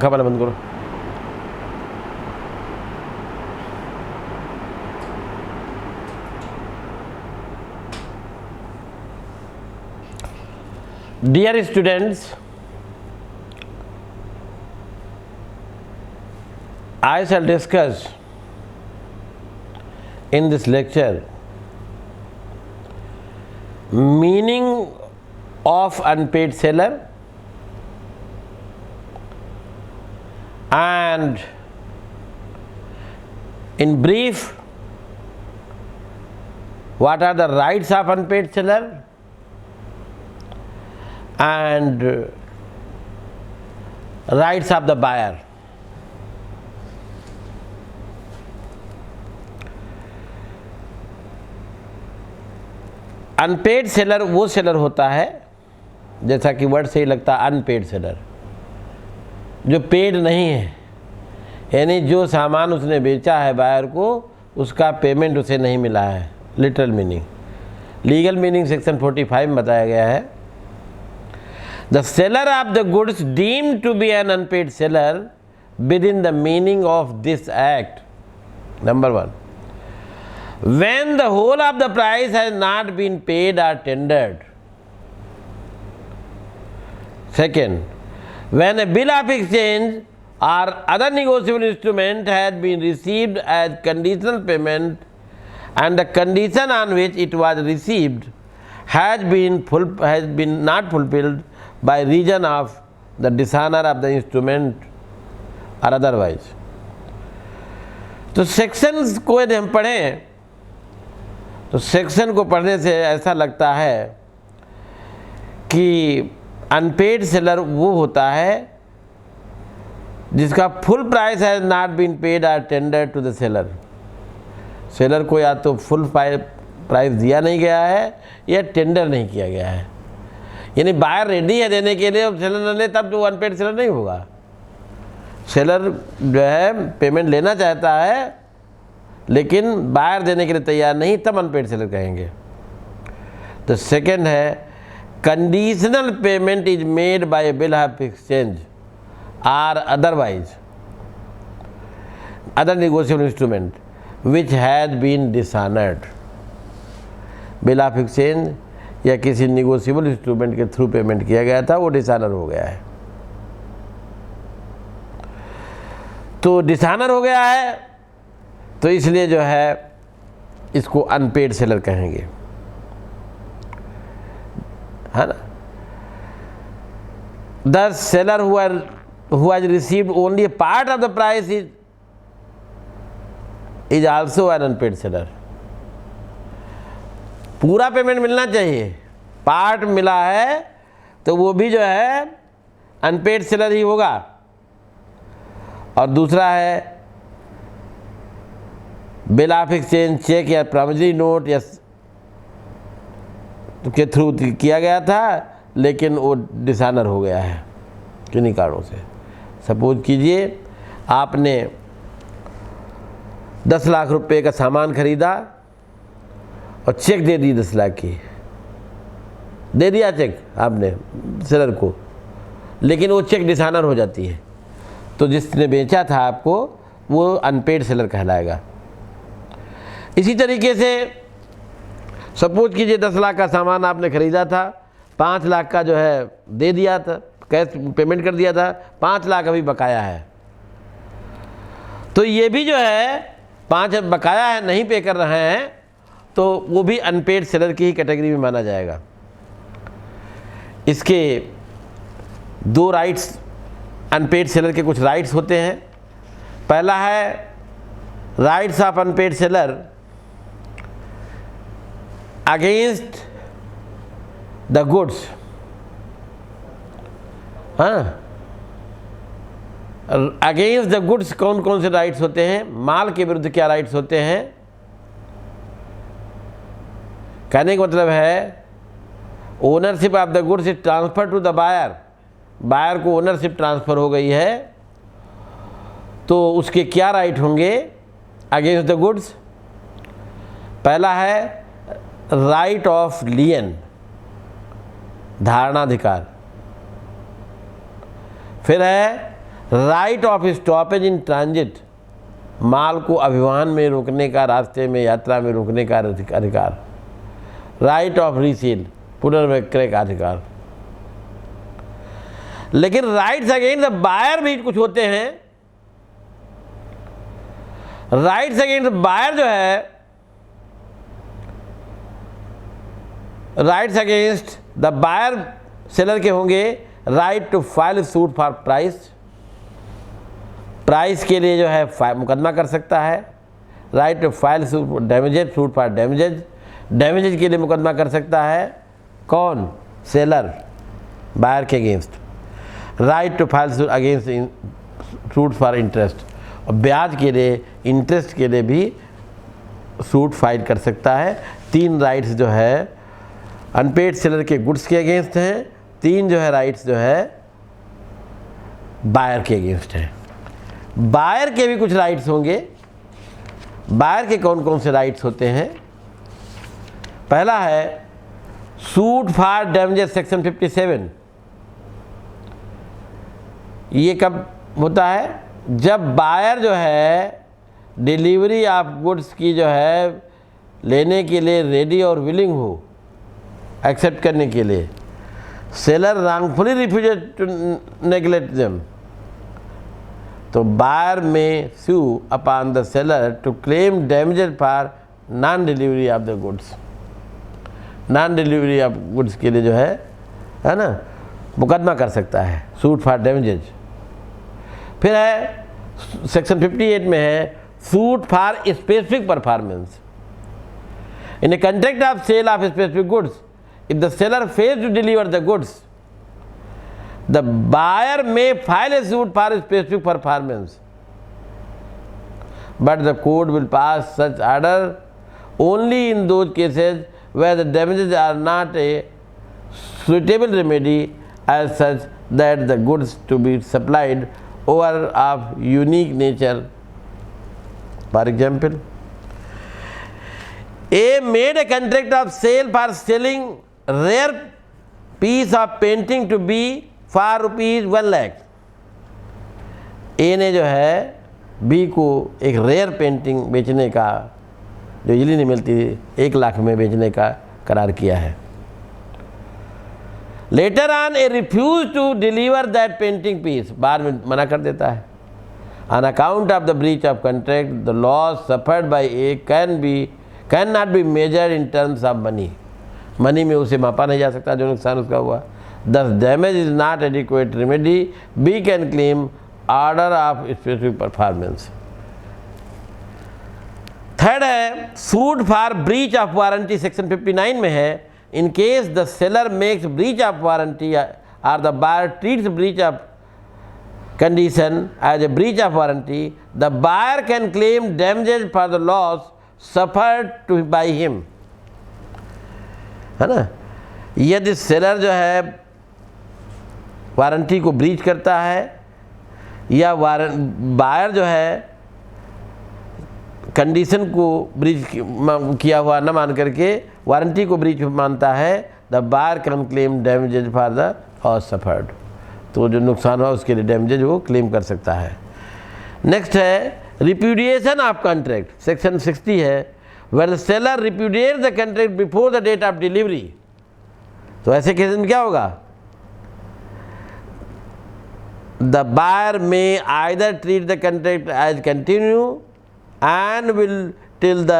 खबर बंद करो। Dear students, I shall discuss in this lecture meaning of unpaid seller and in brief what are the rights of unpaid seller and rights of the buyer. Unpaid seller वो seller होता है, जैसा कि word से ही लगता है unpaid seller, जो paid नहीं है, यानी जो सामान उसने बेचा है बायर को उसका पेमेंट उसे नहीं मिला है। Literal meaning, legal meaning section 45 में बताया गया है। The seller of the goods deemed to be an unpaid seller within the meaning of this act. Number 1. When the whole of the price has not been paid or tendered. Second, when a bill of exchange or other negotiable instrument has been received as conditional payment and the condition on which it was received has been not fulfilled by reason of the dishonor of the instrument or otherwise. तो sections को यदि हम पढ़ें तो section को पढ़ने से ऐसा लगता है कि अनपेड सेलर वो होता है जिसका full price has not been paid और tender to the seller. Seller को या तो फुल प्राइस दिया नहीं गया है या टेंडर नहीं किया गया है, यानी बायर रेडी है देने के लिए, सेलर न ले तब तो अनपेड सेलर नहीं होगा। सेलर जो है पेमेंट लेना चाहता है लेकिन बायर देने के लिए तैयार नहीं, तब अनपेड सेलर कहेंगे। तो सेकंड है conditional payment is made by a bill of exchange or otherwise other negotiable instrument which has been dishonoured. Bill of exchange या किसी निगोशिएबल इंस्ट्रूमेंट के थ्रू पेमेंट किया गया था, वो डिसऑनर हो गया है। तो डिसऑनर हो गया है तो इसलिए जो है इसको अनपेड सेलर कहेंगे, है ना। The seller who has received only a part of the price is also an unpaid seller. पूरा पेमेंट मिलना चाहिए, पार्ट मिला है तो वो भी जो है अनपेड सेलर ही होगा। और दूसरा है बिल ऑफ एक्सचेंज, चेक या प्रॉमिसरी नोट या के थ्रू किया गया था लेकिन वो डिसऑनर हो गया है किन्हीं कारणों से। सपोज कीजिए आपने 10 लाख रुपए का सामान खरीदा और चेक दे दी 10 लाख की, दे दिया चेक आपने सेलर को, लेकिन वो चेक डिसऑनर हो जाती है तो जिसने बेचा था आपको वो अनपेड सेलर कहलाएगा। इसी तरीके से सपोज कीजिए 10 लाख का सामान आपने खरीदा था, 5 लाख का जो है दे दिया था, कैश पेमेंट कर दिया था, 5 लाख अभी बकाया है। तो ये भी जो है 5 बकाया है, नहीं पे कर रहे हैं, तो वो भी अनपेड सेलर की ही कैटेगरी में माना जाएगा। इसके 2 राइट्स, अनपेड सेलर के कुछ राइट्स होते हैं। पहला है rights of unpaired seller against the goods. हाँ, अगेंस्ट द गुड्स कौन कौन से राइट्स होते हैं, माल के विरुद्ध क्या राइट्स होते हैं। कहने का मतलब है ownership of the goods is transfer to the buyer, buyer को ओनरशिप ट्रांसफर हो गई है तो उसके क्या राइट होंगे अगेंस्ट द गुड्स। पहला है राइट ऑफ लियन, धारणाधिकार। फिर है right of stoppage in transit, माल को अभिवाहन में रोकने का, रास्ते में यात्रा में रोकने का अधिकार। राइट ऑफ रीसेल, पुनर्विक्रय का अधिकार। लेकिन राइट्स अगेंस्ट द बायर भी कुछ होते हैं। राइट्स अगेंस्ट बायर जो है, rights against the buyer seller के होंगे right to file suit for price, price के लिए जो है मुकदमा कर सकता है। Right to file suit damages, suit for damages, damages के लिए मुकदमा कर सकता है कौन? सेलर, बायर के against. Right to file suit against suit for interest, और ब्याज के लिए, इंटरेस्ट के लिए भी सूट फाइल कर सकता है। 3 राइट्स जो है अनपेड सेलर के गुड्स के अगेंस्ट हैं, 3 जो है राइट्स जो है बायर के अगेंस्ट हैं। बायर के भी कुछ राइट्स होंगे। बायर के कौन कौन से राइट्स होते हैं? पहला है सूट फॉर डैमेजेस सेक्शन 57। ये कब होता है? जब बायर जो है डिलीवरी ऑफ गुड्स की जो है लेने के लिए रेडी और विलिंग हो, एक्सेप्ट करने के लिए, seller wrongfully refused to neglect them, तो बायर में sue upon the seller to claim damages for non delivery of the goods। Non delivery of goods के लिए जो है ना, मुकदमा कर सकता है, सूट फॉर डैमेजेज। फिर है सेक्शन 58 में है suit for specific performance. In a contract of sale of specific goods, if the seller fails to deliver the goods, the buyer may file a suit for specific performance, but the court will pass such order only in those cases where the damages are not a suitable remedy as such that the goods to be supplied are of unique nature. For example, A made a contract of sale for selling rare piece of painting to B for ₹1 lakh. A ने जो है B को एक rare painting बेचने का, जो easily नहीं मिलती, 1 लाख में बेचने का करार किया है। Later on A refuse to deliver that painting piece, बाद में मना कर देता है। On account of the breach of contract the loss suffered by A can not be measured in terms of money, money में उसे मापा नहीं जा सकता जो नुकसान उसका हुआ। Thus damage is not adequate remedy, B can claim order of specific performance। Third है suit for breach of warranty, section 59 में है। In case the seller makes breach of warranty और the buyer treats breach of condition as a breach of warranty, the buyer can claim damages for the loss suffered to by him, है ना। यदि seller जो है warranty को breach करता है या बायर जो है कंडीशन को ब्रीच किया हुआ न मान करके वारंटी को ब्रीच मानता है, the buyer can claim damages for the loss suffered, तो जो नुकसान हुआ उसके लिए डैमेजेज वो क्लेम कर सकता है। नेक्स्ट है रिप्यूडिएशन ऑफ कॉन्ट्रैक्ट, सेक्शन 60 है। Where the seller repudiate the contract before the date of delivery, तो ऐसे केस में क्या होगा? The buyer may either treat the contract as continue and will till the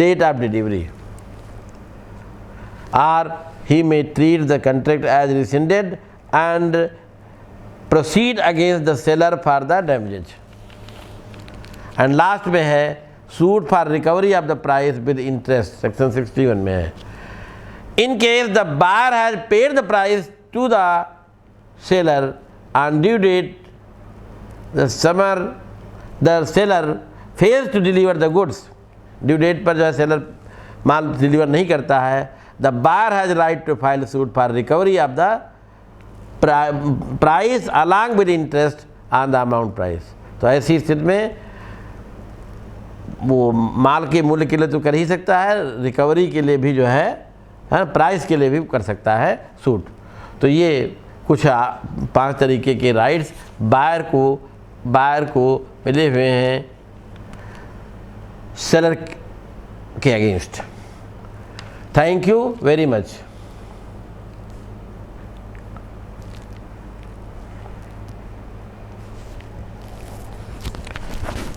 date of delivery, or he may treat the contract as rescinded and proceed against the seller for the damages। And last में है suit for recovery of the price with interest, section 61 में है। In case the buyer has paid the price to the seller on due date, the seller fails to deliver the goods, due date पर जो है seller माल deliver नहीं करता है, the buyer has right to file suit for recovery of the price along with interest on the amount price. तो ऐसी स्थिति में वो माल के मूल्य के लिए तो कर ही सकता है, रिकवरी के लिए भी जो है प्राइस के लिए भी कर सकता है सूट। तो ये कुछ 5 तरीके के राइट्स बायर को मिले हुए हैं सेलर के against. Thank you very much.